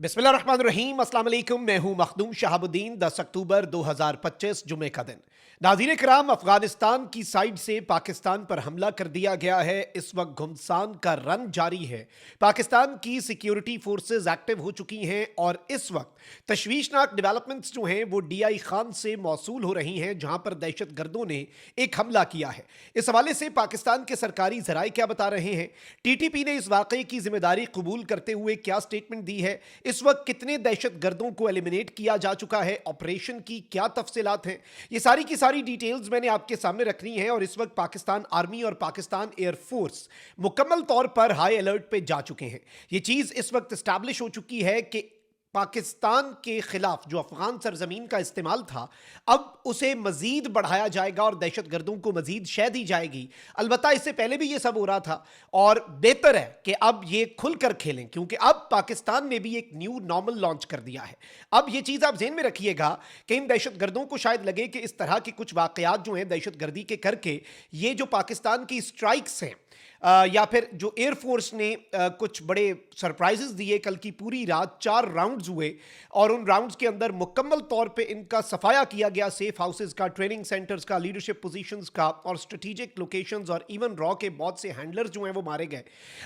बिस्मिल्लाहिर्रहमानिर्रहीम, अस्सलाम वालेकुम। मैं हूं मखदूम शहाबुद्दीन। 10 अक्टूबर 2025 जुमे का दिन। नाज़रीन किराम, अफगानिस्तान की साइड से पाकिस्तान पर हमला कर दिया गया है। इस वक्त घुमसान का रन जारी है। पाकिस्तान की सिक्योरिटी फोर्सेस एक्टिव हो चुकी हैं और इस वक्त तशवीशनाक डेवलपमेंट्स जो हैं वो DI खान से मौसूल हो रही हैं, जहां पर दहशत गर्दों ने एक हमला किया है। इस हवाले से पाकिस्तान के सरकारी जराए क्या बता रहे हैं, TTP ने इस वाकये की जिम्मेदारी कबूल करते हुए क्या स्टेटमेंट दी है, इस वक्त कितने दहशत गर्दों को एलिमिनेट किया जा चुका है, ऑपरेशन की क्या तफसीलात हैं, ये सारी की सारी डिटेल्स मैंने आपके सामने रखनी है। और इस वक्त पाकिस्तान आर्मी और पाकिस्तान एयरफोर्स मुकम्मल तौर पर हाई अलर्ट पे जा चुके हैं। ये चीज इस वक्त एस्टैब्लिश हो चुकी है कि पाकिस्तान के खिलाफ जो अफगान सरजमीन का इस्तेमाल था, अब उसे मजीद बढ़ाया जाएगा और दहशत गर्दों को मजीद शह दी जाएगी। अलबत्ता इससे पहले भी ये सब हो रहा था और बेहतर है कि अब ये खुलकर खेलें, क्योंकि अब पाकिस्तान ने भी एक न्यू नॉर्मल लॉन्च कर दिया है। अब ये चीज आप ज़हन में रखिएगा कि इन दहशत गर्दों को शायद लगे कि इस तरह के कुछ वाकयात जो हैं दहशत गर्दी के करके, ये जो पाकिस्तान की स्ट्राइक्स हैं या फिर जो एयरफोर्स ने कुछ बड़े सरप्राइजेस दिए, कल की पूरी रात 4 राउंड्स हुए और उन राउंड्स के अंदर मुकम्मल तौर पे इनका सफाया किया गया, सेफ हाउसेस का, ट्रेनिंग सेंटर्स का, लीडरशिप पोजीशंस का और स्ट्रेटेजिक लोकेशंस, और इवन रॉ के बहुत से हैंडलर्स जो हैं वो मारे गए।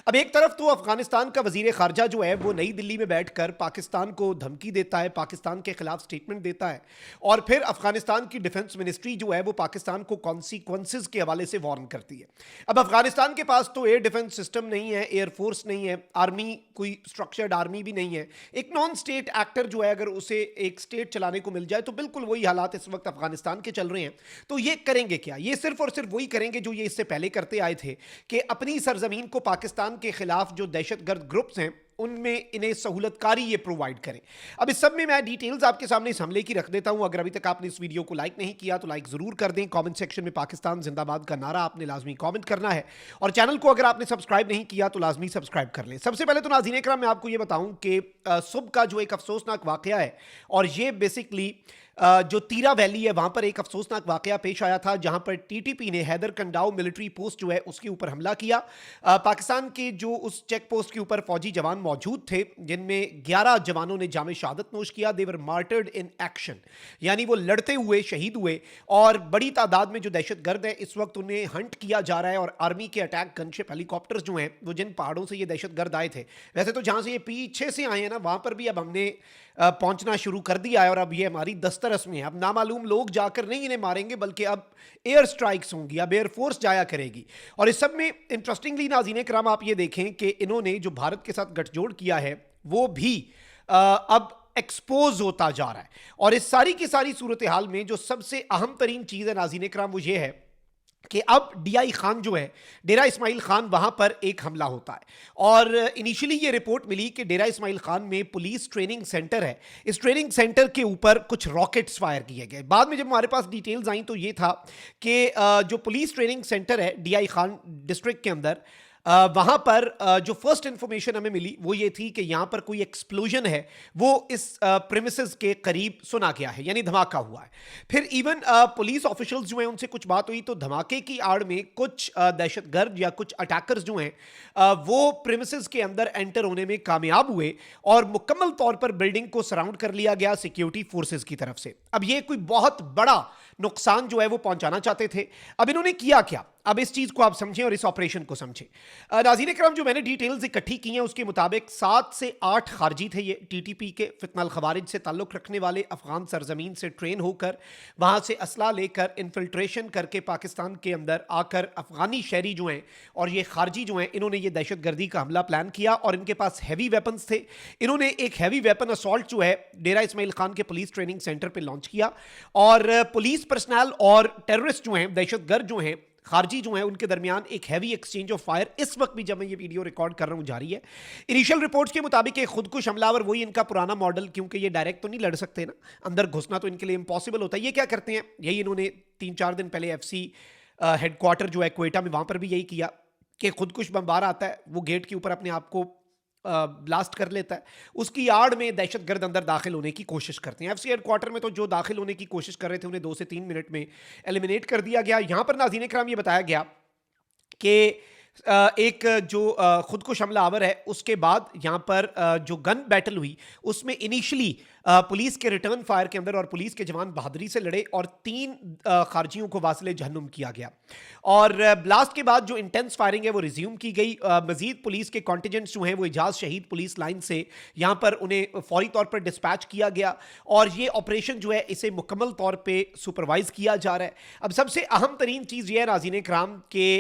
अब एक तरफ तो अफगानिस्तान का वजीर खारजा जो है वो नई दिल्ली में बैठकर पाकिस्तान को धमकी देता है, पाकिस्तान के खिलाफ स्टेटमेंट देता है, और फिर अफगानिस्तान की डिफेंस मिनिस्ट्री जो है वो पाकिस्तान को कॉन्सिक्वेंसेस के हवाले से वार्न करती है। अब अफगानिस्तान के पास तो एयर डिफेंस सिस्टम नहीं है, एयरफोर्स नहीं है, आर्मी कोई स्ट्रक्चर्ड आर्मी भी नहीं है। एक नॉन स्टेट एक्टर जो है अगर उसे एक स्टेट चलाने को मिल जाए तो बिल्कुल वही हालात इस वक्त अफगानिस्तान के चल रहे हैं। तो ये करेंगे क्या? ये सिर्फ और सिर्फ वही करेंगे जो ये इससे पहले करते आए थे कि अपनी सरजमीन को पाकिस्तान के खिलाफ जो दहशतगर्द ग्रुप्स हैं उनमें इन्हें सहूलतकारी ये प्रोवाइड करें। अब इस सब में मैं डिटेल्स आपके सामने इस हमले की रख देता हूं। अगर अभी तक आपने इस वीडियो को लाइक नहीं किया तो लाइक जरूर कर दें। कमेंट सेक्शन में पाकिस्तान जिंदाबाद का नारा आपने लाजमी कमेंट करना है और चैनल को अगर आपने सब्सक्राइब नहीं किया तो लाजमी सब्सक्राइब कर लें। सबसे पहले तो नाज़रीन इकराम मैं आपको ये बताऊं कि सुबह का जो एक अफसोसनाक वाकया है, और ये बेसिकली जो तीरा वैली है वहां पर एक अफसोसनाक वाकया पेश आया था, जहां पर TTP ने हैदर कंडाओ मिलिट्री पोस्ट जो है उसके ऊपर हमला किया। पाकिस्तान के जो उस चेक पोस्ट के ऊपर फौजी जवान मौजूद थे, जिनमें 11 जवानों ने जामे शहादत नोश किया। दे वर मार्टर्ड इन एक्शन, यानी वो लड़ते हुए शहीद हुए। और बड़ी तादाद में जो दहशत गर्द है इस वक्त उन्हें हंट किया जा रहा है, और आर्मी के अटैक गनशिप हेलीकॉप्टर्स जो हैं वो जिन पहाड़ों से ये दहशत गर्द आए थे, वैसे तो जहां से ये पीछे से आए हैं ना, वहां पर भी अब हमने पहुंचना शुरू कर दिया है और अब ये हमारी दस्तरस में है। अब नामालूम लोग जाकर नहीं इन्हें मारेंगे, बल्कि अब एयर स्ट्राइक्स होंगी, अब एयरफोर्स जाया करेगी। और इस सब में इंटरेस्टिंगली नाज़रीन किराम आप ये देखें कि इन्होंने जो भारत के साथ गठजोड़ किया है वो भी अब एक्सपोज होता जा रहा है। और इस सारी की सारी सूरत हाल में जो सबसे अहम तरीन चीज़ है नाज़रीन किराम वो ये है कि अब DI खान जो है, डेरा इस्माइल खान, वहां पर एक हमला होता है। और इनिशियली ये रिपोर्ट मिली कि डेरा इस्माइल खान में पुलिस ट्रेनिंग सेंटर है, इस ट्रेनिंग सेंटर के ऊपर कुछ रॉकेट्स फायर किए गए। बाद में जब हमारे पास डिटेल्स आई तो ये था कि जो पुलिस ट्रेनिंग सेंटर है DI खान डिस्ट्रिक्ट के अंदर, वहां पर जो फर्स्ट इंफॉर्मेशन हमें मिली वो ये थी कि यहां पर कोई एक्सप्लोजन है, वो इस प्रीमिसेस के करीब सुना गया है, यानी धमाका हुआ है। फिर इवन पुलिस ऑफिशियल्स जो हैं उनसे कुछ बात हुई तो धमाके की आड़ में कुछ दहशतगर्द या कुछ अटैकर्स जो हैं वो प्रीमिसेस के अंदर एंटर होने में कामयाब हुए और मुकम्मल तौर पर बिल्डिंग को सराउंड कर लिया गया सिक्योरिटी फोर्सेस की तरफ से। अब ये कोई बहुत बड़ा नुकसान जो है वो पहुंचाना चाहते थे। अब इन्होंने किया क्या, अब इस चीज को आप समझें और इस ऑपरेशन को समझें। नाज़रीन इकराम जो मैंने डिटेल्स इकट्ठी की हैं उसके मुताबिक 7 से 8 खारजी थे ये TTP के, फितनल खवारिज से ताल्लुक रखने वाले, अफगान सरजमीन से ट्रेन होकर वहां से असला लेकर इन्फिल्ट्रेशन करके पाकिस्तान के अंदर आकर अफगानी शहरी जो हैं और ये खारजी जो हैं, इन्होंने ये दहशत गर्दी का हमला प्लान किया और इनके पास हैवी वेपन्स थे। इन्होंने एक हैवी वेपन असॉल्ट जो है डेरा इस्माइल खान के पुलिस ट्रेनिंग सेंटर पर लॉन्च किया और पुलिस पर्सनल और टेररिस्ट जो हैं, दहशतगर्द जो हैं, खारजी जो है, उनके दरमियान एक हैवी एक्सचेंज ऑफ फायर इस वक्त भी जब मैं ये वीडियो रिकॉर्ड कर रहा हूं जारी है। इनिशियल रिपोर्ट्स के मुताबिक एक खुदकुश हमलावर, वही इनका पुराना मॉडल, क्योंकि ये डायरेक्ट तो नहीं लड़ सकते ना, अंदर घुसना तो इनके लिए इम्पॉसिबल होता है। ये क्या करते हैं, यही इन्होंने 3-4 दिन पहले FC हेडक्वार्टर जो है क्वेटा में, वहां पर भी यही किया कि खुदकुश बमबार आता है, वो गेट के ऊपर अपने आप को ब्लास्ट कर लेता है, उसकी आड़ में दहशतगर्द अंदर दाखिल होने की कोशिश करते हैं। FC हेडक्वार्टर में तो जो दाखिल होने की कोशिश कर रहे थे उन्हें 2 से 3 मिनट में एलिमिनेट कर दिया गया। यहां पर नाज़रीन इकराम ये बताया गया कि एक जो खुदकुश हमलावर है उसके बाद यहाँ पर जो गन बैटल हुई उसमें इनिशियली पुलिस के रिटर्न फायर के अंदर और पुलिस के जवान बहादुरी से लड़े और 3 खारजियों को वासिले जहन्नुम किया गया। और ब्लास्ट के बाद जो इंटेंस फायरिंग है वो रिज्यूम की गई। मजीद पुलिस के कॉन्टिजेंट्स जो हैं वो इजाज शहीद पुलिस लाइन से यहाँ पर उन्हें फौरी तौर पर डिस्पैच किया गया और ये ऑपरेशन जो है इसे मुकम्मल तौर पे सुपरवाइज किया जा रहा है। अब सबसे अहम तरीन चीज़ ये है नाज़रीन कराम के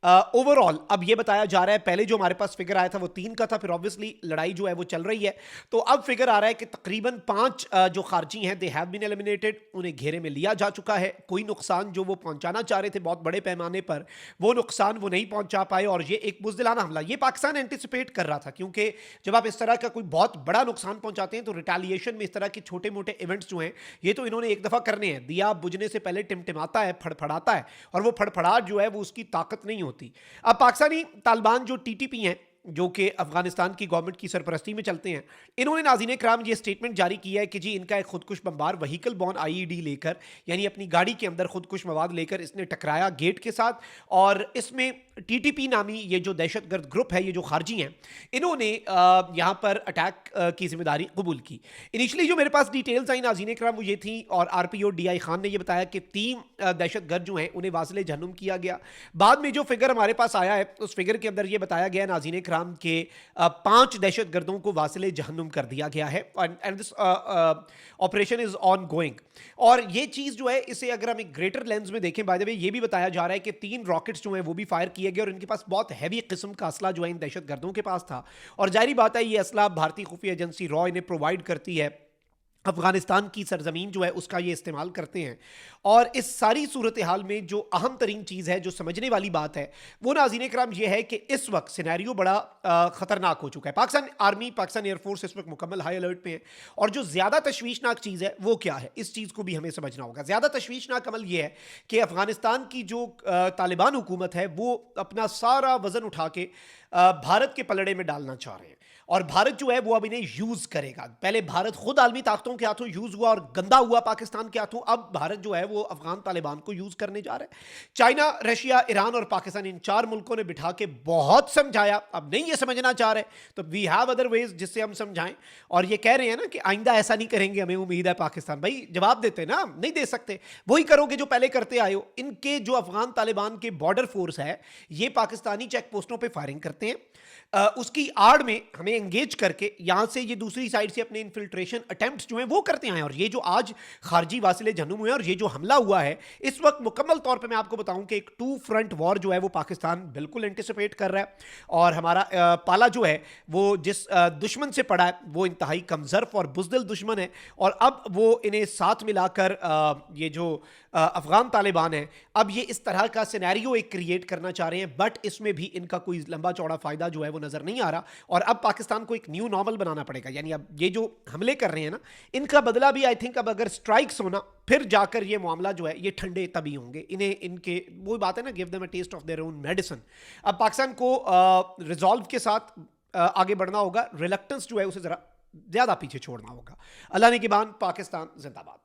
ओवरऑल अब ये बताया जा रहा है, पहले जो हमारे पास फिगर आया था वो 3 का था, फिर ऑब्वियसली लड़ाई जो है वो चल रही है, तो अब फिगर आ रहा है कि तकरीबन 5 जो खारजी हैं दे हैव बीन एलिमिनेटेड, उन्हें घेरे में लिया जा चुका है। कोई नुकसान जो वो पहुंचाना चाह रहे थे बहुत बड़े पैमाने पर वो नुकसान वो नहीं पहुंचा पाए और ये एक बुज़दिलाना हमला ये पाकिस्तान एंटिसिपेट कर रहा था, क्योंकि जब आप इस तरह का कोई बहुत बड़ा नुकसान पहुंचाते हैं तो रिटेलिएशन में इस तरह के छोटे मोटे इवेंट्स जो हैं ये तो इन्होंने एक दफ़ा करने हैं। दिया बुझने से पहले टिमटिमाता है, फड़फड़ाता है और वो फड़फड़ाहट जो है वो उसकी ताकत नहीं होती। अब पाकिस्तानी तालिबान जो टीटीपी हैं जो कि अफगानिस्तान की गवर्नमेंट की सरपरस्ती में चलते हैं, इन्होंने नाज़रीन कराम ये स्टेटमेंट जारी किया है कि जी इनका एक खुदकुश बमबार व्हीकल बॉर्न आईईडी लेकर यानी अपनी गाड़ी के अंदर खुदकुश मवाद लेकर इसने टकराया गेट के साथ और इसमें टीटीपी नामी ये जो दहशतगर्द ग्रुप है, ये जो खारजी हैं, इन्होंने यहाँ पर अटैक की जिम्मेदारी कबूल की। इनिशली जो मेरे पास डिटेल्स आई नाज़रीन कराम वो ये थी और आरपीओ डीआई खान ने ये बताया कि 3 दहशतगर्द जो हैं उन्हें वासिले जहन्नुम किया गया। बाद में जो फिगर हमारे पास आया है उस फिगर के अंदर ये बताया गया नाज़रीन कराम के 5 दहशतगर्दों को वासिले जहन्नुम कर दिया गया है and this operation is on going. और ये चीज़ जो है इसे अगर हम एक ग्रेटर लेंस में देखें, बाय द वे ये भी बताया जा रहा है कि 3 रॉकेट्स जो हैं वो भी फायर किए गए और इनके पास बहुत हैवी किस्म का असला जो है इन दहशतगर्दों के पास था और जाहिर बात है ये असला भारतीय खुफिया एजेंसी रॉ इन्हें प्रोवाइड करती है, अफगानिस्तान की सरजमीन जो है उसका ये इस्तेमाल करते हैं। और इस सारी सूरत हाल में जो अहम तरीन चीज़ है जो समझने वाली बात है वो नाज़रीन कराम ये है कि इस वक्त सिनेरियो बड़ा ख़तरनाक हो चुका है। पाकिस्तान आर्मी पाकिस्तान एयरफोर्स इस वक्त मुकम्मल हाई अलर्ट पे है और जो ज़्यादा तशवीशनाक चीज़ है वो क्या है, इस चीज़ को भी हमें समझना होगा। ज़्यादा तशवीशनाक अमल ये है कि अफगानिस्तान की जो तालिबान हुकूमत है वो अपना सारा वज़न उठा के भारत के पलड़े में डालना चाह रहे हैं और भारत जो है वो अब इन्हें यूज करेगा। पहले भारत खुद आलमी ताकतों के हाथों यूज हुआ और गंदा हुआ पाकिस्तान के हाथों, अब भारत जो है वो अफगान तालिबान को यूज करने जा रहा है। चाइना, रशिया, ईरान और पाकिस्तान इन 4 मुल्कों ने बिठा के बहुत समझाया, अब नहीं ये समझना चाह रहे तो वी हैव अदर वेज जिससे हम समझाएं और ये कह रहे हैं ना कि आइंदा ऐसा नहीं करेंगे, हमें उम्मीद है। पाकिस्तान भाई जवाब देते ना, नहीं दे सकते, वही करोगे जो पहले करते आए हो। इनके जो अफगान तालिबान के बॉर्डर फोर्स है ये पाकिस्तानी चेक पोस्टों पर फायरिंग करते हैं, उसकी आड़ में हमें एंगेज करके यहां से ये दूसरी साइड से अपने इन्फिल्ट्रेशन अटेम्प्ट्स जो हैं वो करते हैं। और ये जो आज खारजी वासिले जहन्नुम हुए और ये जो हमला हुआ है इस वक्त मुकम्मल तौर पे मैं आपको बताऊं कि एक 2 फ्रंट वॉर जो है वो पाकिस्तान बिल्कुल एंटिसिपेट कर रहा है और हमारा पाला जो है वो जिस दुश्मन से पड़ा है वो इंतहाई कमजर्फ और बुज़दिल दुश्मन है और अब वो इन्हें साथ मिलाकर ये जो अफगान तालिबान है अब ये इस तरह का सिनेरियो एक क्रिएट करना चाह रहे हैं, बट इसमें भी इनका कोई लंबा चौड़ा फायदा जो है वो नजर नहीं आ रहा और अब पाकिस्तान को एक न्यू नॉर्मल बनाना पड़ेगा। यानी अब ये जो हमले कर रहे हैं ना इनका बदला भी आई थिंक अब अगर स्ट्राइक्स होना फिर जाकर ये मामला जो है ये ठंडे तभी होंगे। इन्हें इनके वो बात है ना, give them a taste of their own medicine. अब पाकिस्तान को रिजॉल्व के साथ आगे बढ़ना होगा, रिलक्टेंस जो है उसे जरा ज्यादा पीछे छोड़ना होगा। अल्लाह ने की बान, पाकिस्तान जिंदाबाद।